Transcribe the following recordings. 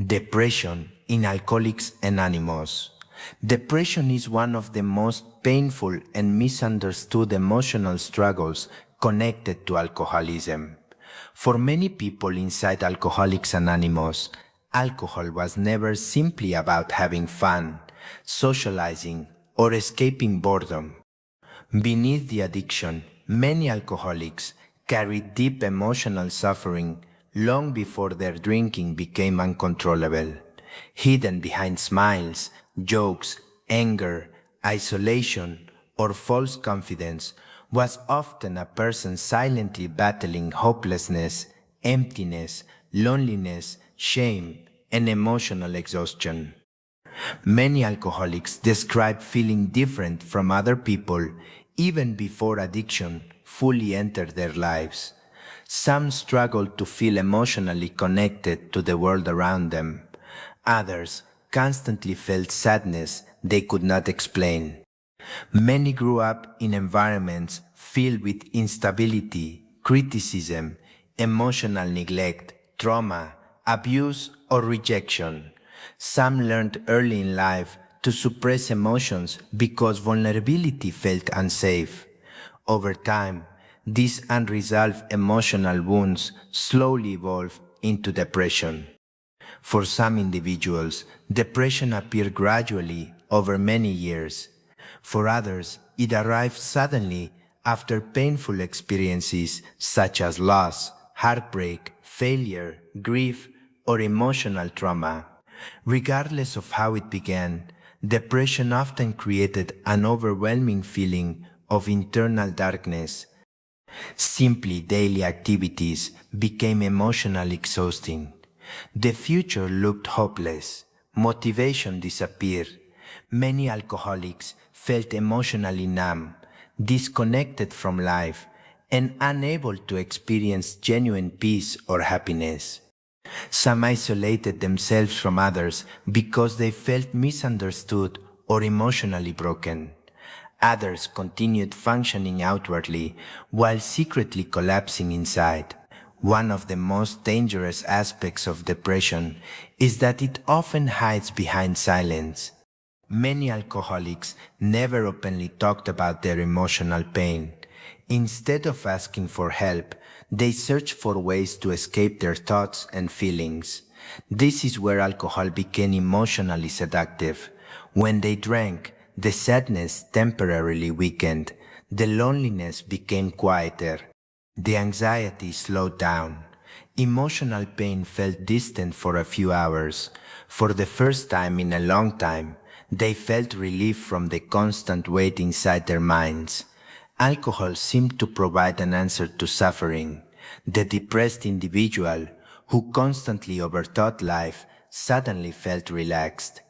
Depression in Alcoholics Anonymous. Depression is one of the most painful and misunderstood emotional struggles connected to alcoholism. For many people inside Alcoholics Anonymous, alcohol was never simply about having fun, socializing, or escaping boredom. Beneath the addiction, many alcoholics carried deep emotional suffering long before their drinking became uncontrollable. Hidden behind smiles, jokes, anger, isolation, or false confidence was often a person silently battling hopelessness, emptiness, loneliness, shame, and emotional exhaustion. Many alcoholics describe feeling different from other people even before addiction fully entered their lives. Some struggled to feel emotionally connected to the world around them. Others constantly felt sadness they could not explain. Many grew up in environments filled with instability, criticism, emotional neglect, trauma, abuse, or rejection. Some learned early in life to suppress emotions because vulnerability felt unsafe. Over time, these unresolved emotional wounds slowly evolve into depression. For some individuals, depression appears gradually over many years. For others, it arrives suddenly after painful experiences such as loss, heartbreak, failure, grief, or emotional trauma. Regardless of how it began, depression often created an overwhelming feeling of internal darkness. Simply daily activities became emotionally exhausting. The future looked hopeless. Motivation disappeared. Many alcoholics felt emotionally numb, disconnected from life, and unable to experience genuine peace or happiness. Some isolated themselves from others because they felt misunderstood or emotionally broken. Others continued functioning outwardly while secretly collapsing inside. One of the most dangerous aspects of depression is that it often hides behind silence. Many alcoholics never openly talked about their emotional pain. Instead of asking for help, they searched for ways to escape their thoughts and feelings. This is where alcohol became emotionally seductive. When they drank, the sadness temporarily weakened, the loneliness became quieter, the anxiety slowed down. Emotional pain felt distant for a few hours. For the first time in a long time, they felt relief from the constant weight inside their minds. Alcohol seemed to provide an answer to suffering. The depressed individual, who constantly overthought life, suddenly felt relaxed.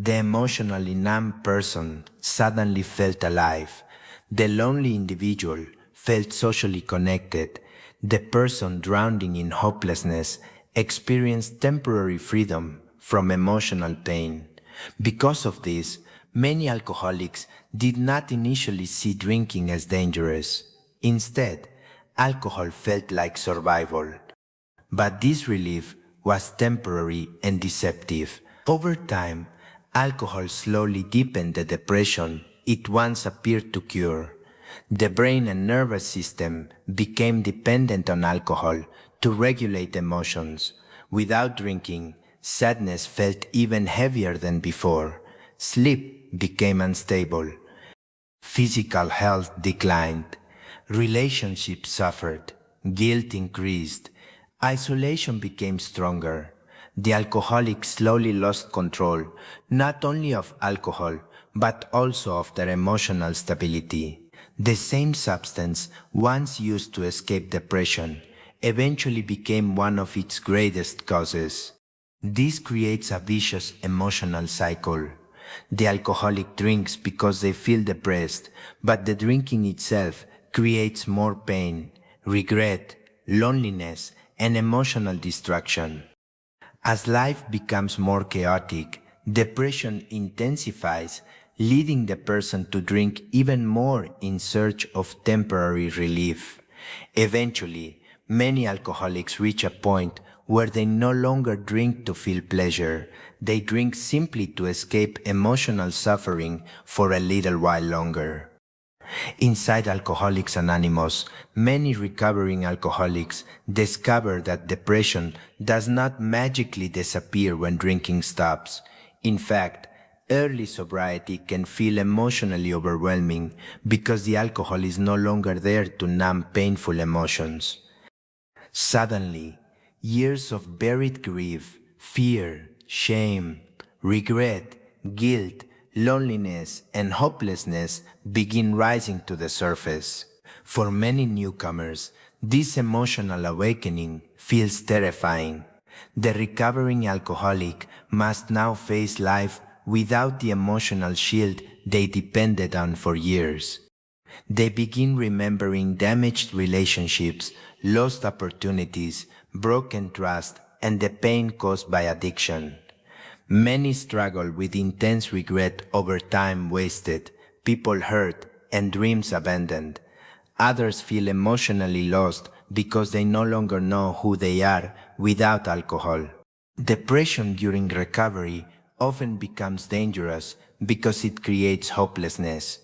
The emotionally numb person suddenly felt alive. The lonely individual felt socially connected. The person drowning in hopelessness experienced temporary freedom from emotional pain. Because of this, many alcoholics did not initially see drinking as dangerous. Instead, alcohol felt like survival. But this relief was temporary and deceptive. Over time, alcohol slowly deepened the depression it once appeared to cure. The brain and nervous system became dependent on alcohol to regulate emotions. Without drinking, sadness felt even heavier than before. Sleep became unstable. Physical health declined. Relationships suffered. Guilt increased. Isolation became stronger. The alcoholic slowly lost control, not only of alcohol, but also of their emotional stability. The same substance, once used to escape depression, eventually became one of its greatest causes. This creates a vicious emotional cycle. The alcoholic drinks because they feel depressed, but the drinking itself creates more pain, regret, loneliness, and emotional destruction. As life becomes more chaotic, depression intensifies, leading the person to drink even more in search of temporary relief. Eventually, many alcoholics reach a point where they no longer drink to feel pleasure, they drink simply to escape emotional suffering for a little while longer. Inside Alcoholics Anonymous, many recovering alcoholics discover that depression does not magically disappear when drinking stops. In fact, early sobriety can feel emotionally overwhelming because the alcohol is no longer there to numb painful emotions. Suddenly, years of buried grief, fear, shame, regret, guilt, loneliness, and hopelessness begin rising to the surface. For many newcomers, this emotional awakening feels terrifying. The recovering alcoholic must now face life without the emotional shield they depended on for years. They begin remembering damaged relationships, lost opportunities, broken trust, and the pain caused by addiction. Many struggle with intense regret over time wasted, people hurt, and dreams abandoned. Others feel emotionally lost because they no longer know who they are without alcohol. Depression during recovery often becomes dangerous because it creates hopelessness.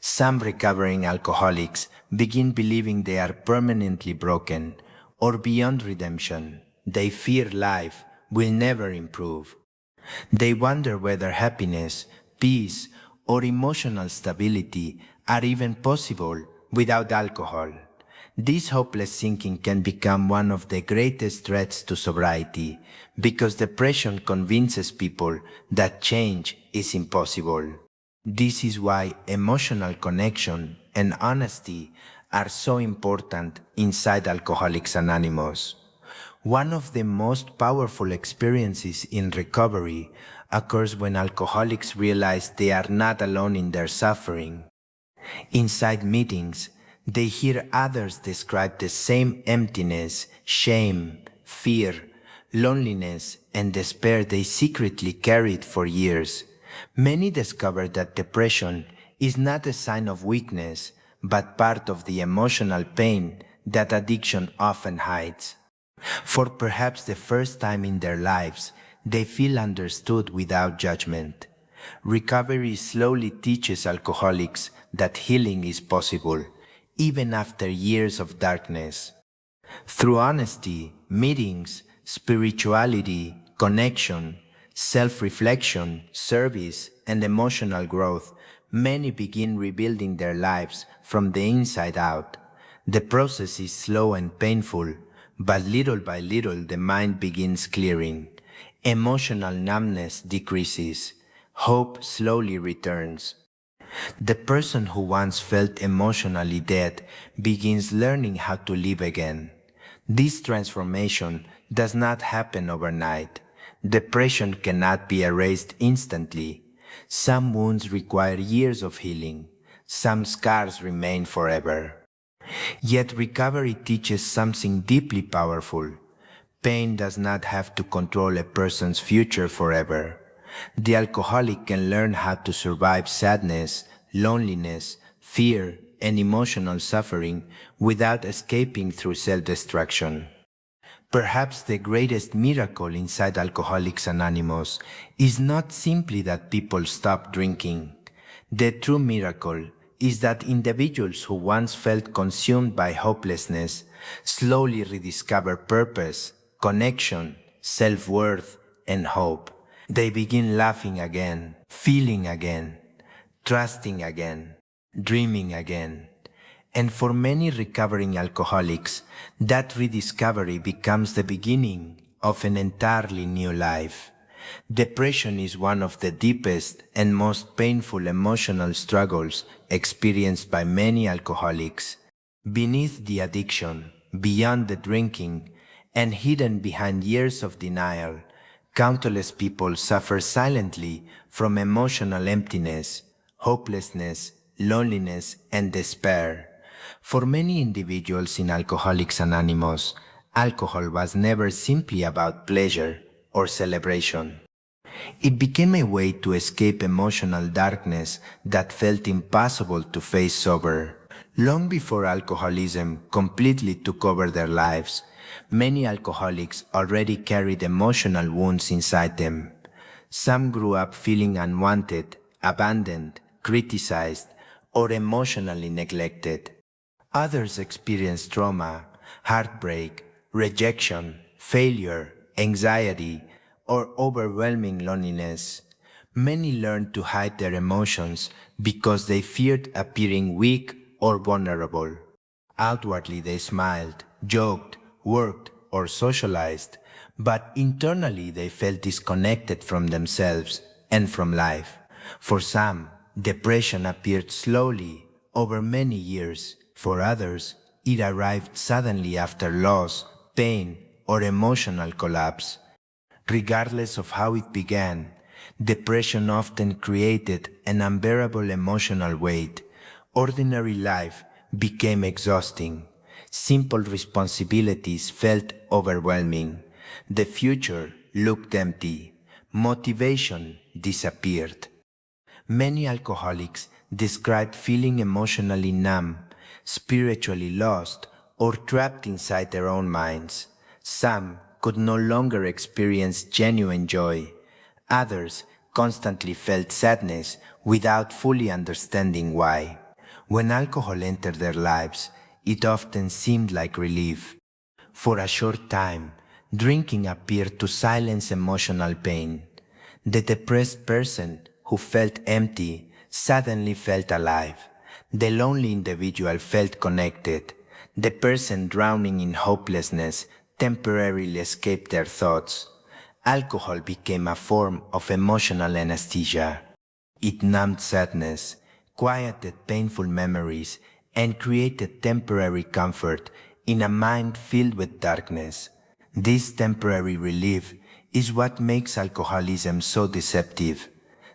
Some recovering alcoholics begin believing they are permanently broken or beyond redemption. They fear life will never improve. They wonder whether happiness, peace, or emotional stability are even possible without alcohol. This hopeless thinking can become one of the greatest threats to sobriety because depression convinces people that change is impossible. This is why emotional connection and honesty are so important inside Alcoholics Anonymous. One of the most powerful experiences in recovery occurs when alcoholics realize they are not alone in their suffering. Inside meetings, they hear others describe the same emptiness, shame, fear, loneliness, and despair they secretly carried for years. Many discover that depression is not a sign of weakness, but part of the emotional pain that addiction often hides. For perhaps the first time in their lives, they feel understood without judgment. Recovery slowly teaches alcoholics that healing is possible, even after years of darkness. Through honesty, meetings, spirituality, connection, self-reflection, service, and emotional growth, many begin rebuilding their lives from the inside out. The process is slow and painful, but little by little the mind begins clearing. Emotional numbness decreases. Hope slowly returns. The person who once felt emotionally dead begins learning how to live again. This transformation does not happen overnight. Depression cannot be erased instantly. Some wounds require years of healing. Some scars remain forever. Yet recovery teaches something deeply powerful. Pain does not have to control a person's future forever. The alcoholic can learn how to survive sadness, loneliness, fear, and emotional suffering without escaping through self-destruction. Perhaps the greatest miracle inside Alcoholics Anonymous is not simply that people stop drinking. The true miracle is that individuals who once felt consumed by hopelessness slowly rediscover purpose, connection, self-worth, and hope. They begin laughing again, feeling again, trusting again, dreaming again. And for many recovering alcoholics, that rediscovery becomes the beginning of an entirely new life. Depression is one of the deepest and most painful emotional struggles experienced by many alcoholics. Beneath the addiction, beyond the drinking, and hidden behind years of denial, countless people suffer silently from emotional emptiness, hopelessness, loneliness, and despair. For many individuals in Alcoholics Anonymous, alcohol was never simply about pleasure or celebration. It became a way to escape emotional darkness that felt impossible to face sober. Long before alcoholism completely took over their lives, Many alcoholics already carried emotional wounds inside them. Some grew up feeling unwanted, abandoned, criticized, or emotionally neglected. Others experienced trauma, heartbreak, rejection, failure, anxiety, or overwhelming loneliness. Many learned to hide their emotions because they feared appearing weak or vulnerable. Outwardly they smiled, joked, worked, or socialized, but internally they felt disconnected from themselves and from life. For some, depression appeared slowly over many years. For others, it arrived suddenly after loss, pain, or emotional collapse. Regardless of how it began, depression often created an unbearable emotional weight. Ordinary life became exhausting. Simple responsibilities felt overwhelming. The future looked empty. Motivation disappeared. Many alcoholics described feeling emotionally numb, spiritually lost, or trapped inside their own minds. Some could no longer experience genuine joy. Others constantly felt sadness without fully understanding why. When alcohol entered their lives, it often seemed like relief. For a short time, drinking appeared to silence emotional pain. The depressed person who felt empty suddenly felt alive. The lonely individual felt connected. The person drowning in hopelessness temporarily escaped their thoughts. Alcohol became a form of emotional anesthesia. It numbed sadness, quieted painful memories, and created temporary comfort in a mind filled with darkness. This temporary relief is what makes alcoholism so deceptive.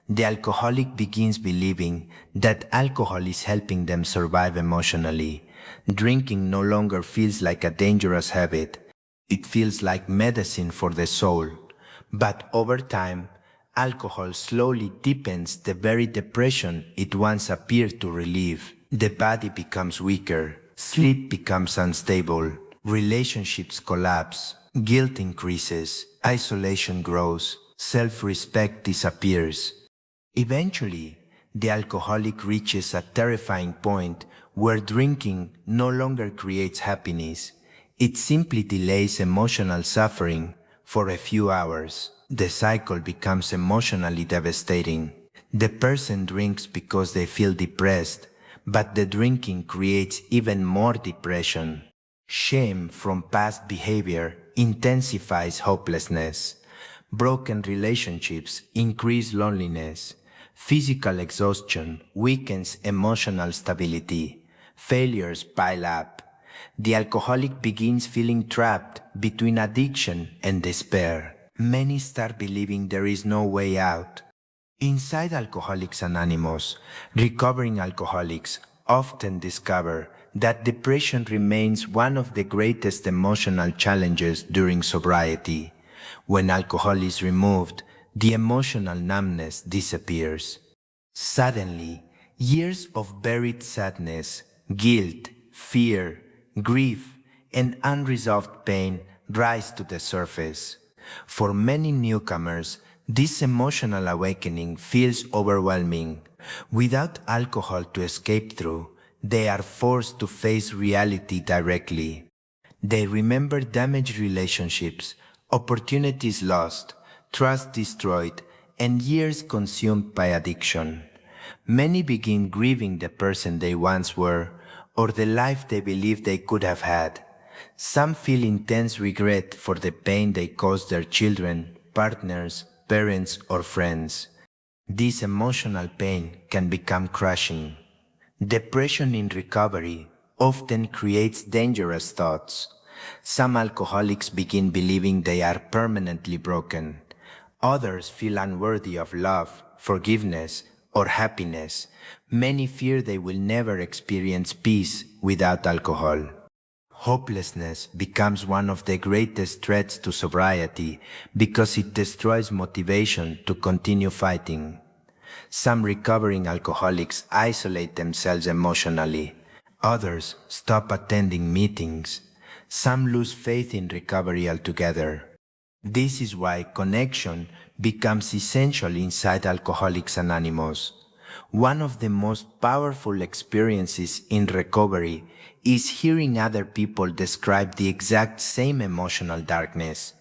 The alcoholic begins believing that alcohol is helping them survive emotionally. Drinking no longer feels like a dangerous habit. It feels like medicine for the soul. But over time, alcohol slowly deepens the very depression it once appeared to relieve. The body becomes weaker, sleep becomes unstable, relationships collapse, guilt increases, isolation grows, self-respect disappears. Eventually, the alcoholic reaches a terrifying point where drinking no longer creates happiness. It simply delays emotional suffering for a few hours. The cycle becomes emotionally devastating. The person drinks because they feel depressed, but the drinking creates even more depression. Shame from past behavior intensifies hopelessness. Broken relationships increase loneliness. Physical exhaustion weakens emotional stability. Failures pile up. The alcoholic begins feeling trapped between addiction and despair. Many start believing there is no way out. Inside Alcoholics Anonymous, recovering alcoholics often discover that depression remains one of the greatest emotional challenges during sobriety. When alcohol is removed, the emotional numbness disappears. Suddenly, years of buried sadness, guilt, fear, grief, and unresolved pain rise to the surface. For many newcomers, this emotional awakening feels overwhelming. Without alcohol to escape through, they are forced to face reality directly. They remember damaged relationships, opportunities lost, trust destroyed, and years consumed by addiction. Many begin grieving the person they once were or the life they believed they could have had. Some feel intense regret for the pain they caused their children, partners, parents, or friends. This emotional pain can become crushing. Depression in recovery often creates dangerous thoughts. Some alcoholics begin believing they are permanently broken. Others feel unworthy of love, forgiveness, or happiness. Many fear they will never experience peace without alcohol. Hopelessness becomes one of the greatest threats to sobriety because it destroys motivation to continue fighting. Some recovering alcoholics isolate themselves emotionally. Others stop attending meetings. Some lose faith in recovery altogether. This is why connection becomes essential inside Alcoholics Anonymous. One of the most powerful experiences in recovery is hearing other people describe the exact same emotional darkness.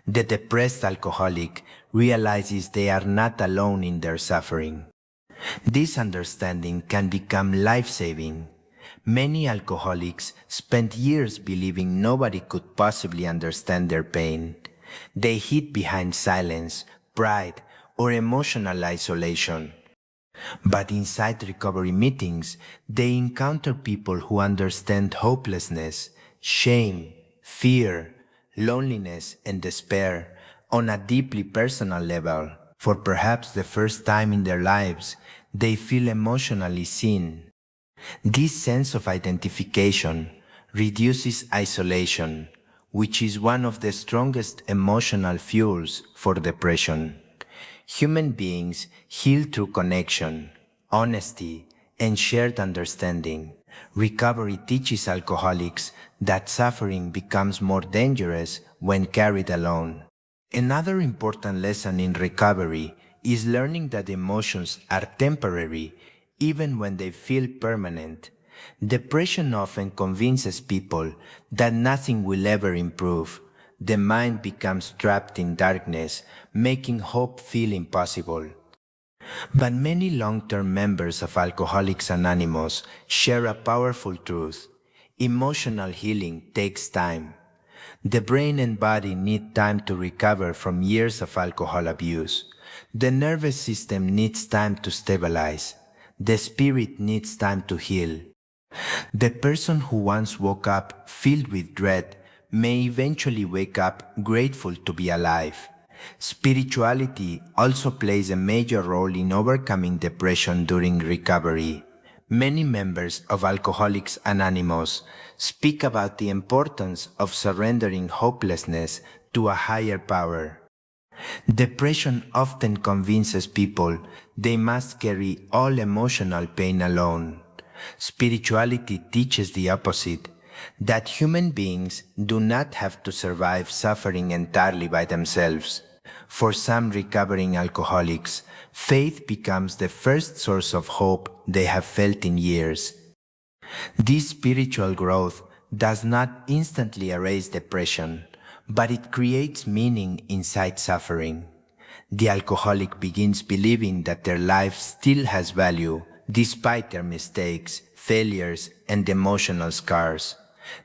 The depressed alcoholic realizes they are not alone in their suffering. This understanding can become life-saving. Many alcoholics spend years believing nobody could possibly understand their pain. They hid behind silence, pride, or emotional isolation. But inside recovery meetings, they encounter people who understand hopelessness, shame, fear, loneliness, and despair on a deeply personal level. For perhaps the first time in their lives, they feel emotionally seen. This sense of identification reduces isolation, which is one of the strongest emotional fuels for depression. Human beings heal through connection, honesty, and shared understanding. Recovery teaches alcoholics that suffering becomes more dangerous when carried alone. Another important lesson in recovery is learning that emotions are temporary even when they feel permanent. Depression often convinces people that nothing will ever improve. The mind becomes trapped in darkness, making hope feel impossible. But many long-term members of Alcoholics Anonymous share a powerful truth. Emotional healing takes time. The brain and body need time to recover from years of alcohol abuse. The nervous system needs time to stabilize. The spirit needs time to heal. The person who once woke up filled with dread may eventually wake up grateful to be alive. Spirituality also plays a major role in overcoming depression during recovery. Many members of Alcoholics Anonymous speak about the importance of surrendering hopelessness to a higher power. Depression often convinces people they must carry all emotional pain alone. Spirituality teaches the opposite, that human beings do not have to survive suffering entirely by themselves. For some recovering alcoholics, faith becomes the first source of hope they have felt in years. This spiritual growth does not instantly erase depression, but it creates meaning inside suffering. The alcoholic begins believing that their life still has value despite their mistakes, failures, and emotional scars.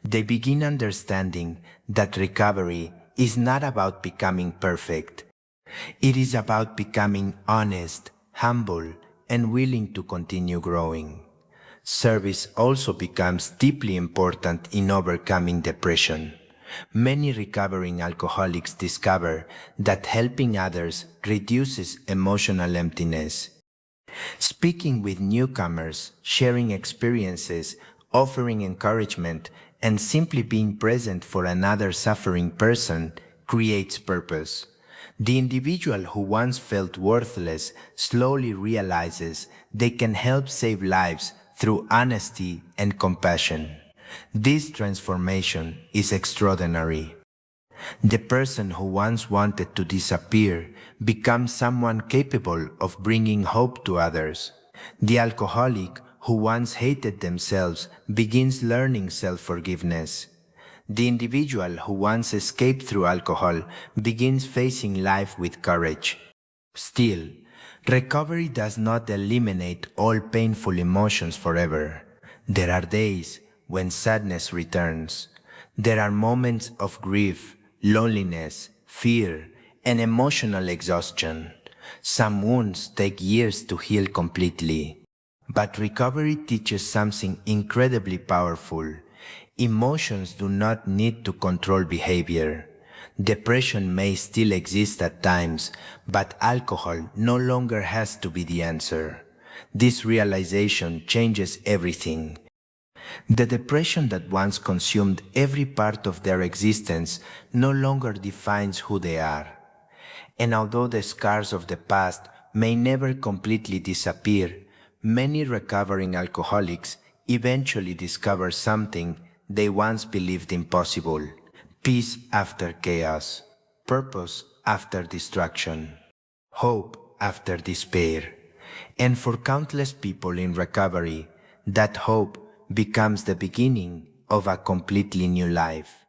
They begin understanding that recovery is not about becoming perfect. It is about becoming honest, humble, and willing to continue growing. Service also becomes deeply important in overcoming depression. Many recovering alcoholics discover that helping others reduces emotional emptiness. Speaking with newcomers, sharing experiences, offering encouragement, and simply being present for another suffering person creates purpose. The individual who once felt worthless slowly realizes they can help save lives through honesty and compassion. This transformation is extraordinary. The person who once wanted to disappear becomes someone capable of bringing hope to others. The alcoholic who once hated themselves begins learning self-forgiveness. The individual who once escaped through alcohol begins facing life with courage. Still, recovery does not eliminate all painful emotions forever. There are days when sadness returns. There are moments of grief, loneliness, fear, and emotional exhaustion. Some wounds take years to heal completely. But recovery teaches something incredibly powerful. Emotions do not need to control behavior. Depression may still exist at times, but alcohol no longer has to be the answer. This realization changes everything. The depression that once consumed every part of their existence no longer defines who they are. And although the scars of the past may never completely disappear, many recovering alcoholics eventually discover something they once believed impossible. Peace after chaos, purpose after distraction, hope after despair. And for countless people in recovery, that hope becomes the beginning of a completely new life.